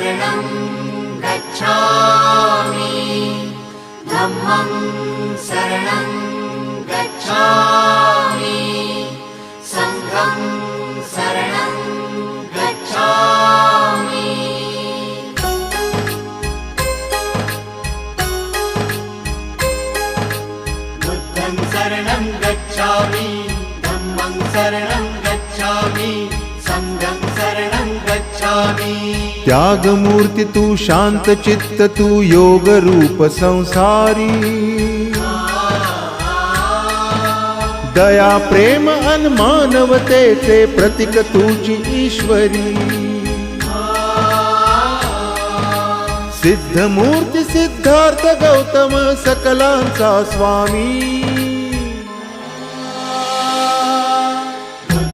शरणं गच्छामि धम्मं शरणं गच्छामि संघं शरणं गच्छामि बुद्धं शरणं गच्छामि धम्मं शरणं गच्छामि संघं शरणं गच्छामि। त्यागमूर्ती तू शांत चित्त तू योग रूप संसारी दया प्रेम अन मानवतेचे प्रतीक तुझी ईश्वरी सिद्धमूर्ती सिद्धार्थ गौतम सकलांचा स्वामी